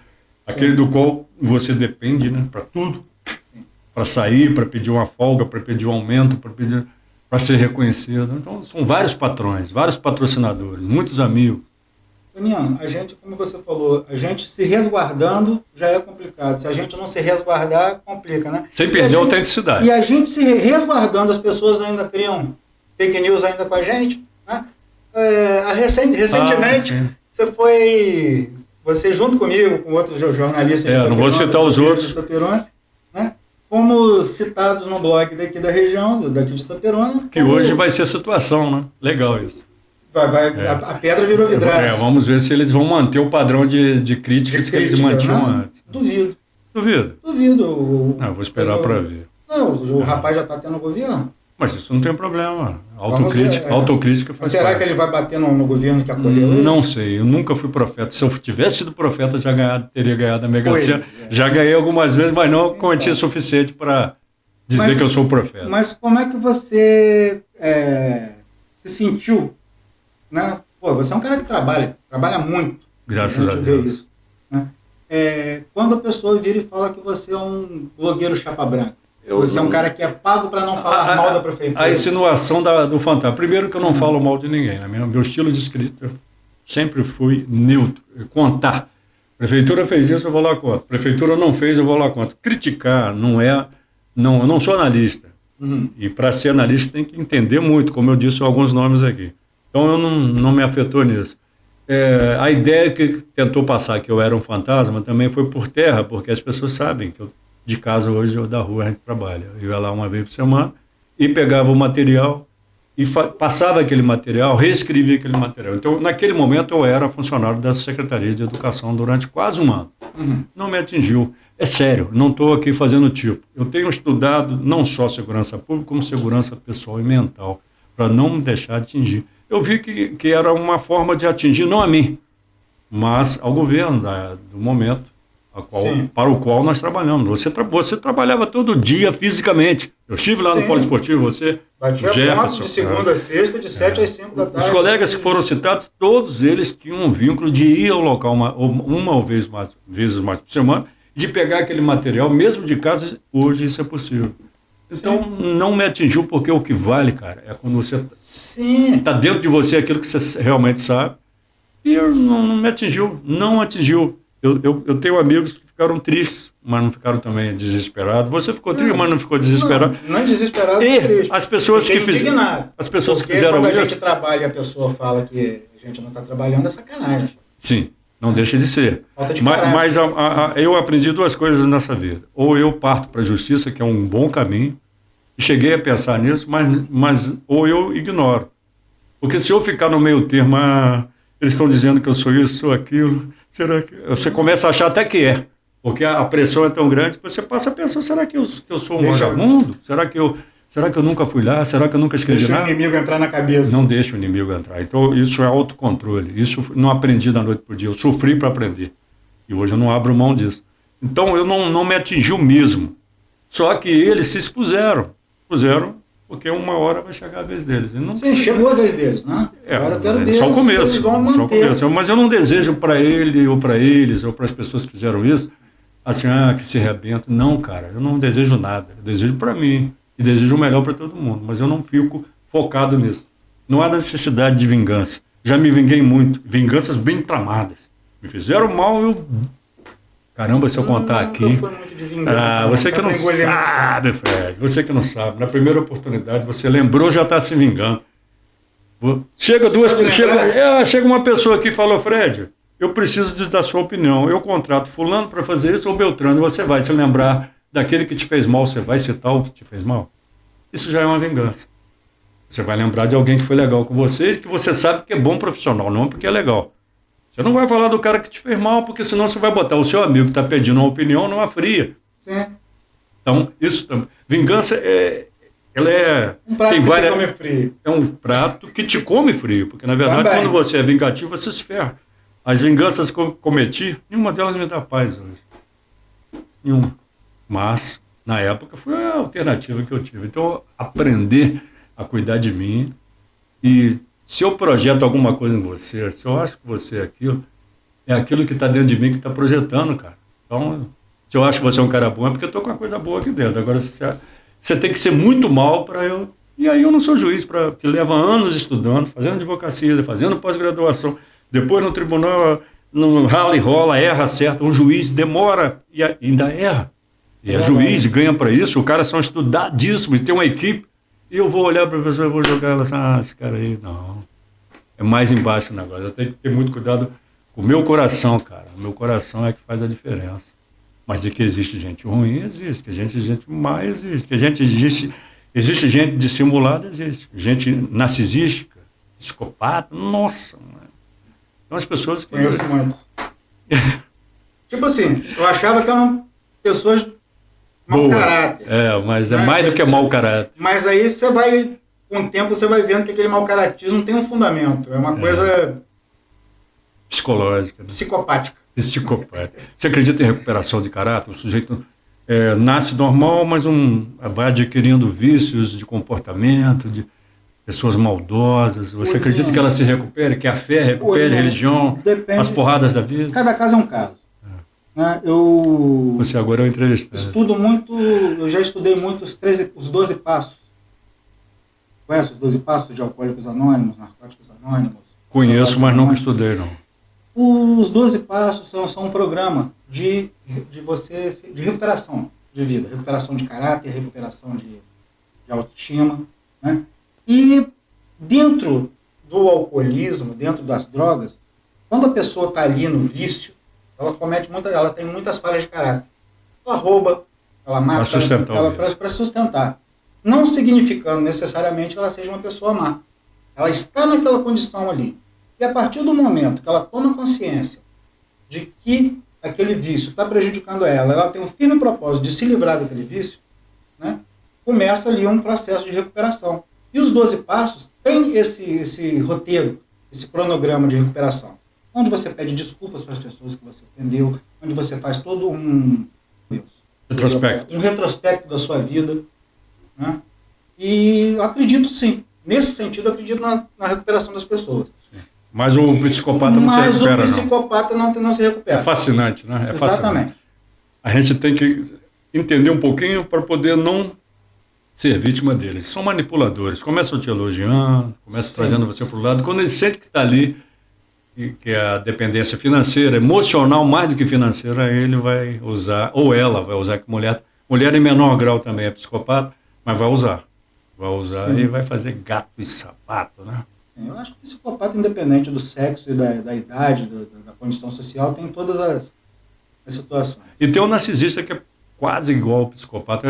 aquele do qual você depende, né, para tudo. Para sair, para pedir uma folga, para pedir um aumento, para ser reconhecido. Então, são vários patrões, vários patrocinadores, muitos amigos. Daniano, a gente, como você falou, a gente se resguardando já é complicado. Se a gente não se resguardar, complica, né? Sem perder a autenticidade. E a gente se resguardando, as pessoas ainda criam fake news ainda com a gente, né? Recentemente, você junto comigo, com outros jornalistas... não vou citar os outros. Né? Fomos citados no blog daqui da região, daqui de Itaperuna. Que hoje vai ser a situação, né? Legal isso. A pedra virou vidraça. Vamos ver se eles vão manter o padrão de críticas que eles mantinham antes. Duvido. Vou esperar para ver. Não, o rapaz já está tendo governo. Mas isso não tem problema. Autocrítica faz será parte. que ele vai bater no governo que acolheu ele? Não sei, eu nunca fui profeta. Se eu tivesse sido profeta, teria ganhado a Mega Sena. Já ganhei algumas vezes, mas não quantia suficiente para dizer que eu sou profeta. Mas como é que você se sentiu? Né? Pô, você é um cara que trabalha muito. Graças a Deus. Isso, né? quando a pessoa vira e fala que você é um blogueiro chapa branca. Você é um cara que é pago para não falar mal da prefeitura. A insinuação do fantasma. Primeiro que eu não falo mal de ninguém. Né? Meu estilo de escrita sempre foi neutro. Contar. A prefeitura fez isso, eu vou lá contra. A prefeitura não fez, eu vou lá contra. Criticar não é... Não, eu não sou analista. E para ser analista tem que entender muito, como eu disse alguns nomes aqui. Então eu não me afetou nisso. A ideia que tentou passar que eu era um fantasma também foi por terra, porque as pessoas sabem que eu, de casa hoje ou da rua a gente trabalha. Eu ia lá uma vez por semana e pegava o material e passava aquele material, reescrevia aquele material. Então, naquele momento, eu era funcionário da Secretaria de Educação durante quase um ano. Não me atingiu. É sério, não estou aqui fazendo tipo. Eu tenho estudado não só segurança pública, como segurança pessoal e mental, para não me deixar atingir. Eu vi que era uma forma de atingir, não a mim, mas ao governo do momento para o qual nós trabalhamos. Você trabalhava todo dia fisicamente. Eu estive lá no Poliesportivo, você, batia Jefferson. De segunda a sexta, de 7 às 5 da tarde. Os colegas que foram citados, todos eles tinham um vínculo de ir ao local uma vezes mais por semana, de pegar aquele material, mesmo de casa, hoje isso é possível. Então, não me atingiu, porque o que vale, cara, é quando você está dentro de você aquilo que você realmente sabe. E não me atingiu, não atingiu. Eu tenho amigos que ficaram tristes, mas não ficaram também desesperados. Você ficou triste, mas não ficou desesperado. Não é desesperado, e triste. As pessoas que fizeram. As pessoas que fizeram quando isso. A gente trabalha e a pessoa fala que a gente não está trabalhando, é sacanagem. Sim, não deixa de ser. Falta de mas eu aprendi duas coisas nessa vida. Ou eu parto para a justiça, que é um bom caminho, e cheguei a pensar nisso, mas ou eu ignoro. Porque se eu ficar no meio termo, eles estão dizendo que eu sou isso, sou aquilo, será que... Você começa a achar até que é, porque a pressão é tão grande que você passa a pensar, será que eu sou um vagabundo? Será que eu nunca fui lá? Será que eu nunca escrevi nada? Deixa o inimigo entrar na cabeça. Não deixa o inimigo entrar. Então, isso é autocontrole. Isso não aprendi da noite para o dia. Eu sofri para aprender. E hoje eu não abro mão disso. Então, eu não me atingiu mesmo. Só que eles se expuseram. Porque uma hora vai chegar a vez deles. Chegou a vez deles, né? Agora eu quero ver. Só o começo. Mas eu não desejo para ele, ou para eles, ou para as pessoas que fizeram isso, assim, que se arrebentem. Não, cara, eu não desejo nada. Eu desejo para mim. E desejo o melhor para todo mundo. Mas eu não fico focado nisso. Não há necessidade de vingança. Já me vinguei muito. Vinganças bem tramadas. Me fizeram mal, Caramba, se eu contar aqui... Foi muito de vingança, você que não sabe, Fred. Você que não sabe. Na primeira oportunidade, você lembrou, já está se vingando. Chega uma pessoa aqui e fala, Fred, eu preciso da sua opinião. Eu contrato fulano para fazer isso ou Beltrano. Você vai se lembrar daquele que te fez mal, você vai citar o que te fez mal? Isso já é uma vingança. Você vai lembrar de alguém que foi legal com você e que você sabe que é bom profissional, não porque é legal. Você não vai falar do cara que te fez mal, porque senão você vai botar o seu amigo que está pedindo uma opinião numa fria. Sim. Então, vingança ela é... Um prato que te come frio. É um prato que te come frio, porque na verdade quando você é vingativo, você se ferra. As vinganças que eu cometi, nenhuma delas me dá paz hoje. Nenhuma. Mas, na época, foi a alternativa que eu tive. Então, aprender a cuidar de mim e... Se eu projeto alguma coisa em você, se eu acho que você é aquilo que está dentro de mim que está projetando, cara. Então, se eu acho que você é um cara bom, é porque eu estou com uma coisa boa aqui dentro. Agora, você tem que ser muito mal para eu... E aí eu não sou juiz, que leva anos estudando, fazendo advocacia, fazendo pós-graduação, depois no tribunal, no rala e rola, erra, acerta. Um juiz demora e ainda erra. E é juiz, ganha para isso, o cara são estudadíssimos, tem uma equipe. E eu vou olhar para a pessoa e vou jogar ela assim, esse cara aí, não. É mais embaixo o negócio. Eu tenho que ter muito cuidado com o meu coração, cara. O meu coração é que faz a diferença. Mas é que existe gente ruim, existe. Que gente má, existe. Que existe gente dissimulada, existe. Gente narcisística, psicopata, nossa. Mano. Então as pessoas... Conheço muito. Tipo assim, eu achava que eram pessoas... Mau caráter. Mas é mais do que mau caráter. Mas aí você vai, com o tempo, você vai vendo que aquele mau caratismo tem um fundamento. É uma coisa... Psicológica. Né? Psicopática. Você acredita em recuperação de caráter? O sujeito nasce normal, mas vai adquirindo vícios de comportamento, de pessoas maldosas. Você acredita que ela se recupere, que a fé recupere, a religião, as porradas da vida? Cada caso é um caso. né? Eu Você agora é o entrevistado. estudo muito, eu já estudei muito os 12 passos. Conhece os 12 passos de Alcoólicos Anônimos, Narcóticos Anônimos? Conheço, mas nunca estudei, não. Os 12 passos são um programa de recuperação de vida, recuperação de caráter, recuperação de autoestima, né? E dentro do alcoolismo, dentro das drogas, quando a pessoa está ali no vício, ela tem muitas falhas de caráter. Ela rouba, ela mata, para sustentar. Não significando necessariamente que ela seja uma pessoa má. Ela está naquela condição ali. E a partir do momento que ela toma consciência de que aquele vício está prejudicando ela tem um firme propósito de se livrar daquele vício, né, começa ali um processo de recuperação. E os 12 passos têm esse roteiro, esse cronograma de recuperação, onde você pede desculpas para as pessoas que você ofendeu, onde você faz todo um retrospecto da sua vida, né? E eu acredito sim, nesse sentido eu acredito na recuperação das pessoas. Mas o psicopata não se recupera, Mas o psicopata não se recupera. É fascinante, né? Exatamente. Fascinante. A gente tem que entender um pouquinho para poder não ser vítima deles. São manipuladores. Começam te elogiando, começam trazendo você para o lado. Quando eles sentem que está ali, que é a dependência financeira, emocional mais do que financeira, ele vai usar, ou ela vai usar, que mulher em menor grau também é psicopata, mas vai usar. E vai fazer gato e sapato, né? Eu acho que o psicopata, independente do sexo e da idade, da condição social, tem todas as situações. E tem o narcisista que é quase igual ao psicopata,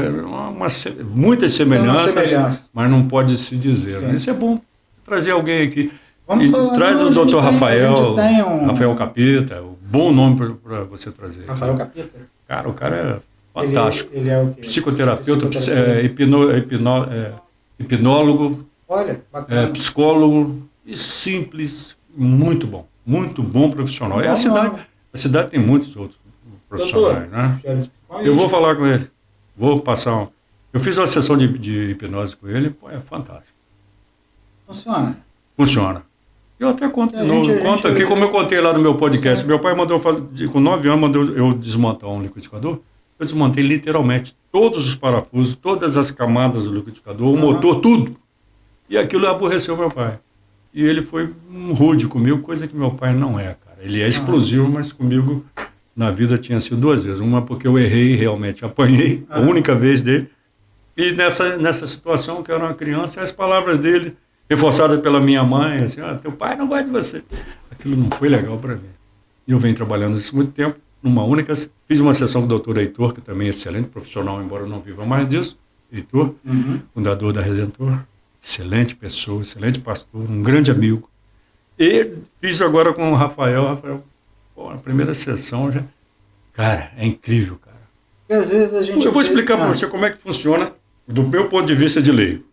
muitas semelhanças, mas não pode se dizer. Né? Isso é bom trazer alguém aqui. Vamos falar, traz o Dr. Rafael Capita, um bom nome para você trazer. Rafael Capita? Cara, o cara é fantástico. Ele é o quê? Psicoterapeuta, hipnólogo, olha, bacana. Psicólogo, e simples, muito bom profissional. E a cidade tem muitos outros profissionais, né? Eu vou falar com ele, eu fiz uma sessão de hipnose com ele, é fantástico. Funciona. Eu até conto aqui, como eu contei lá no meu podcast. Sim. Meu pai mandou fazer, com 9 anos, mandou eu desmontar um liquidificador. Eu desmontei literalmente todos os parafusos, todas as camadas do liquidificador, o motor, tudo. E aquilo aborreceu meu pai. E ele foi rude comigo, coisa que meu pai não é, cara. Ele é explosivo, mas comigo na vida tinha sido 2 vezes. Uma porque eu errei, realmente apanhei, a única vez dele. E nessa situação, que eu era uma criança, as palavras dele, reforçadas pela minha mãe, assim, teu pai não gosta de você. Aquilo não foi legal para mim. E eu venho trabalhando isso muito tempo, fiz uma sessão com o doutor Heitor, que também é excelente profissional, embora eu não viva mais disso, Heitor, fundador da Redentor, excelente pessoa, excelente pastor, um grande amigo. E fiz agora com o Rafael, na primeira sessão já, cara, é incrível, cara. E às vezes a gente... Eu vou explicar para você como é que funciona, do meu ponto de vista de leigo.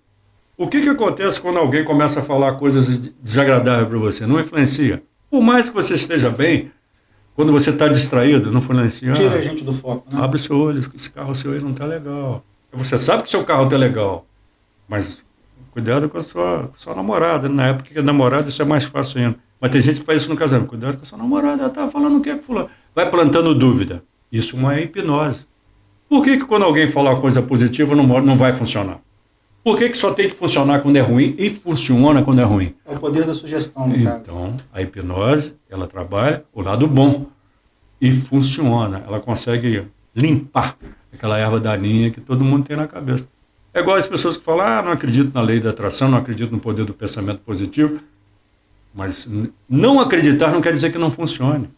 O que acontece quando alguém começa a falar coisas desagradáveis para você? Não influencia. Por mais que você esteja bem, quando você está distraído, não influencia. Tira a gente do foco, né? Abre o seu olho, esse carro seu aí não está legal. Você sabe que seu carro está legal, mas cuidado com a sua namorada. Na época que é namorada, isso é mais fácil ainda. Mas tem gente que faz isso no casamento. Cuidado com a sua namorada, ela está falando o que é que fulano. Vai plantando dúvida. Isso é uma hipnose. Por que quando alguém fala uma coisa positiva não vai funcionar? Por que só tem que funcionar quando é ruim e funciona quando é ruim? É o poder da sugestão, no caso. Então, a hipnose, ela trabalha o lado bom e funciona. Ela consegue limpar aquela erva daninha que todo mundo tem na cabeça. É igual as pessoas que falam, não acredito na lei da atração, não acredito no poder do pensamento positivo. Mas não acreditar não quer dizer que não funcione.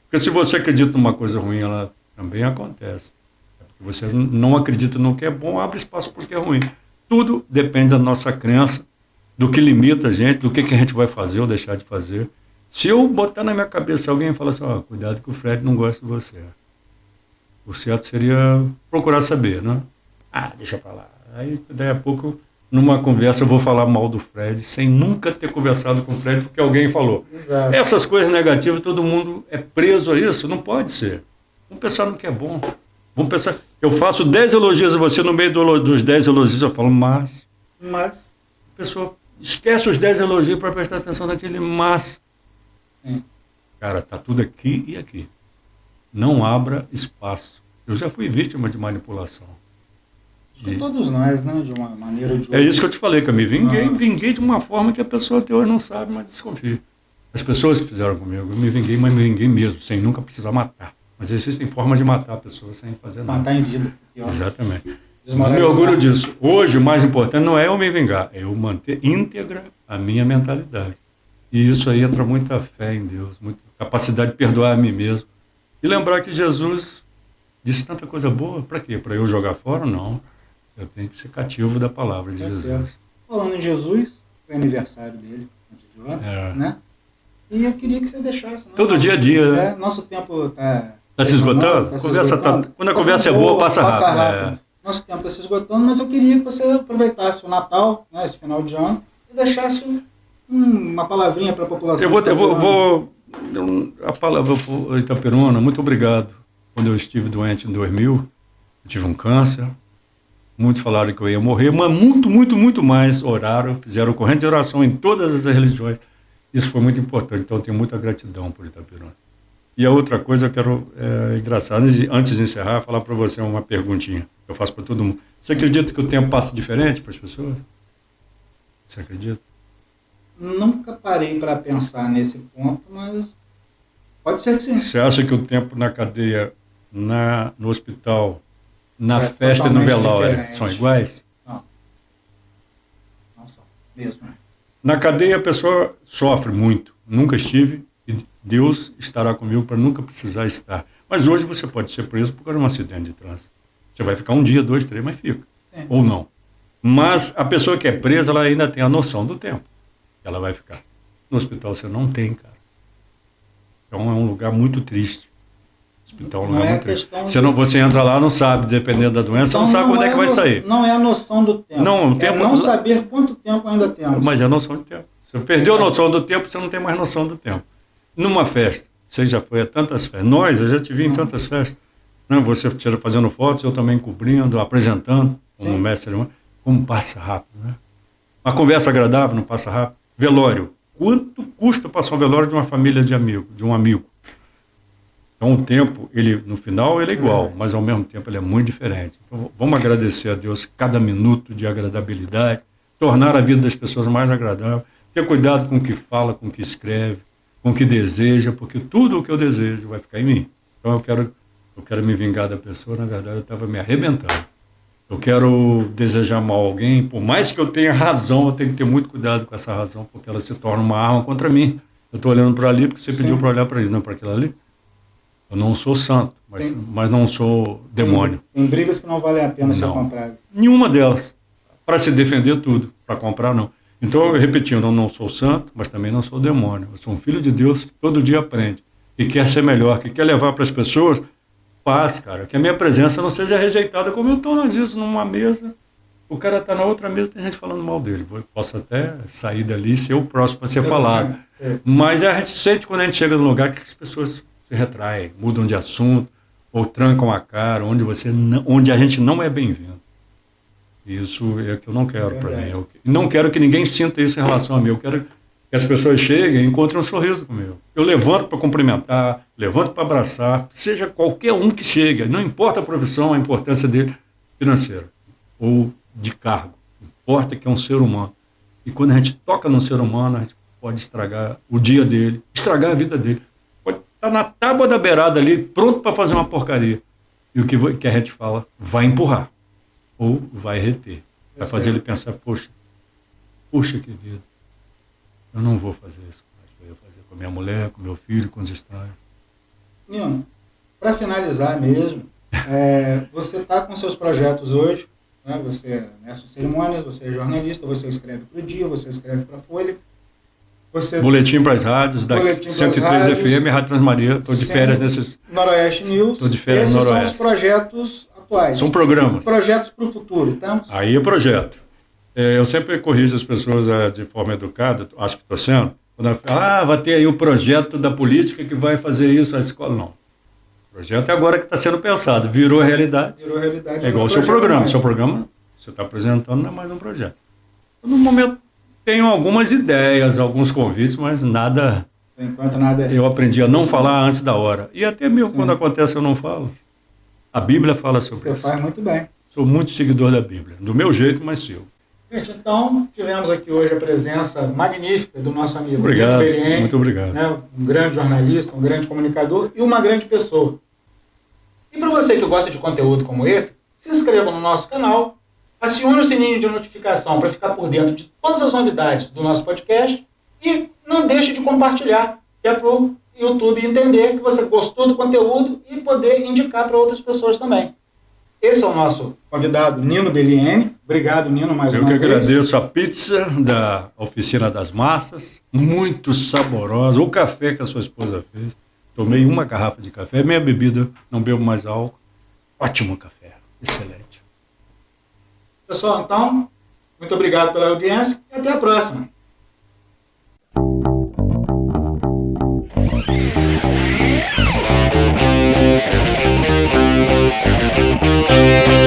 Porque se você acredita numa coisa ruim, ela também acontece. Porque você não acredita no que é bom, abre espaço para o que é ruim. Tudo depende da nossa crença, do que limita a gente, do que a gente vai fazer ou deixar de fazer. Se eu botar na minha cabeça alguém e falar assim, cuidado que o Fred não gosta de você. O certo seria procurar saber, né? Deixa pra lá. Aí, daí a pouco, numa conversa, eu vou falar mal do Fred, sem nunca ter conversado com o Fred, porque alguém falou. Exato. Essas coisas negativas, todo mundo é preso a isso, não pode ser. Vamos pensar no que é bom. Vamos pensar, eu faço 10 elogios a você, no meio dos 10 elogios eu falo, mas... A pessoa esquece os 10 elogios para prestar atenção naquele mas. Cara, tá tudo aqui e aqui. Não abra espaço. Eu já fui vítima de manipulação. Todos nós, né? De uma maneira ou de outra. É isso que eu te falei, que eu me vinguei de uma forma que a pessoa até hoje não sabe, mas desconfia. As pessoas que fizeram comigo, eu me vinguei, mas me vinguei mesmo, sem nunca precisar matar. Mas existem formas de matar a pessoa sem fazer nada. Matar em vida. Exatamente. Eu me orgulho disso. Hoje, o mais importante não é eu me vingar, é eu manter íntegra a minha mentalidade. E isso aí entra muita fé em Deus, muita capacidade de perdoar a mim mesmo. E lembrar que Jesus disse tanta coisa boa, para quê? Para eu jogar fora? Não. Eu tenho que ser cativo da palavra de Jesus. Certo. Falando em Jesus, foi aniversário dele, antes de ontem, né? E eu queria que você deixasse. Né? Todo dia a dia, né? Nosso tempo está... Está se esgotando? Quando a conversa é boa, passa rápido. Nosso tempo está se esgotando, mas eu queria que você aproveitasse o Natal, né, esse final de ano, e deixasse uma palavrinha para a população. Eu vou a palavra para Itaperuna, muito obrigado. Quando eu estive doente em 2000, eu tive um câncer. Muitos falaram que eu ia morrer, mas muito mais oraram, fizeram corrente de oração em todas as religiões. Isso foi muito importante, então eu tenho muita gratidão por Itaperuna. E a outra coisa, eu quero, engraçado, antes de encerrar, falar para você uma perguntinha que eu faço para todo mundo. Você acredita que o tempo passa diferente para as pessoas? Você acredita? Nunca parei para pensar nesse ponto, mas pode ser que sim. Você acha que o tempo na cadeia, no hospital, na festa e no velório são iguais? Não. Não são, mesmo. Na cadeia a pessoa sofre muito. Nunca estive e Deus estará comigo para nunca precisar estar. Mas hoje você pode ser preso por causa de um acidente de trânsito. Você vai ficar 1 dia, 2, 3, mas fica. Sim. Ou não. Mas a pessoa que é presa, ela ainda tem a noção do tempo que ela vai ficar. No hospital você não tem, cara. Então é um lugar muito triste. O hospital é um lugar muito triste. Você entra lá, não sabe, dependendo da doença, então, não sabe quando é que vai sair. Não é a noção do tempo. Não, o tempo não saber quanto tempo ainda temos. Mas é a noção do tempo. Se você perdeu a noção do tempo, você não tem mais noção do tempo. Numa festa, você já foi a tantas festas. Eu já te vi em tantas festas. Não, você fazendo fotos, eu também cobrindo, apresentando, como mestre. Como passa rápido, né? Uma conversa agradável não passa rápido. Velório. Quanto custa passar um velório de uma família de um amigo? Então o tempo, no final ele é igual, mas ao mesmo tempo ele é muito diferente. Então vamos agradecer a Deus cada minuto de agradabilidade, tornar a vida das pessoas mais agradável, ter cuidado com o que fala, com o que escreve, com o que deseja, porque tudo o que eu desejo vai ficar em mim. Então eu quero me vingar da pessoa, na verdade eu estava me arrebentando. Eu quero desejar mal a alguém, por mais que eu tenha razão, eu tenho que ter muito cuidado com essa razão, porque ela se torna uma arma contra mim. Eu estou olhando para ali porque você pediu para olhar para isso, não para aquilo ali. Eu não sou santo, mas não sou demônio. Tem brigas que não valem a pena ser compradas. Nenhuma delas. Para se defender tudo, para comprar não. Então, repetindo, eu não sou santo, mas também não sou demônio. Eu sou um filho de Deus que todo dia aprende, que quer ser melhor, que quer levar para as pessoas paz, cara. Que a minha presença não seja rejeitada, como eu estou, às vezes, numa mesa, o cara está na outra mesa, tem gente falando mal dele. Eu posso até sair dali e ser o próximo a ser falado. Mas a gente sente quando a gente chega num lugar que as pessoas se retraem, mudam de assunto, ou trancam a cara, onde a gente não é bem-vindo. Isso é que eu não quero para mim. Eu não quero que ninguém sinta isso em relação a mim. Eu quero que as pessoas cheguem e encontrem um sorriso comigo. Eu levanto para cumprimentar, levanto para abraçar, seja qualquer um que chegue, não importa a profissão, a importância dele financeira ou de cargo. Importa que é um ser humano. E quando a gente toca num ser humano, a gente pode estragar o dia dele, estragar a vida dele. Está na tábua da beirada ali, pronto para fazer uma porcaria. E o que a gente fala, vai empurrar. Ou vai reter. Vai fazer ele pensar, poxa, que vida. Eu não vou fazer isso mais que eu ia fazer com a minha mulher, com meu filho, com os estranhos. Nino, para finalizar mesmo, você está com seus projetos hoje, né? Você é mestre de cerimônias, você é jornalista, você escreve para o Dia, você escreve para a Folha. Boletim para as rádios, da 103 FM, Rádio Transmaria, estou de férias nesses... Noroeste News. Estou de férias no Noroeste. Esses são os projetos atuais. São programas. Projetos para o futuro, então? Aí é projeto. Eu sempre corrijo as pessoas de forma educada, acho que estou sendo, quando ela fala, vai ter aí o projeto da política que vai fazer isso à escola. Não. O projeto é agora que está sendo pensado, virou realidade. Virou realidade. É igual o seu programa. O seu programa, você está apresentando, não é mais um projeto. No momento, tenho algumas ideias, alguns convites, mas nada Por enquanto nada. Eu aprendi a não falar antes da hora. E até mesmo Sim. quando acontece eu não falo. A Bíblia fala sobre Você isso. faz muito bem. Sou muito seguidor da Bíblia. Do meu jeito, mas seu. Gente, então, tivemos aqui hoje a presença magnífica do nosso amigo Obrigado, Nino Bellieni, muito obrigado. né, um grande jornalista, um grande comunicador e uma grande pessoa. E para você que gosta de conteúdo como esse, se inscreva no nosso canal, acione o sininho de notificação para ficar por dentro de todas as novidades do nosso podcast e não deixe de compartilhar, que é para o YouTube entender que você gostou do conteúdo e poder indicar para outras pessoas também. Esse é o nosso convidado, Nino Bellieni. Obrigado, Nino, mais uma vez. Eu que agradeço a pizza da Oficina das Massas, muito saborosa. O café que a sua esposa fez. Tomei uma garrafa de café, minha bebida, não bebo mais álcool. Ótimo café, excelente. Pessoal, então, muito obrigado pela audiência e até a próxima. Thank you.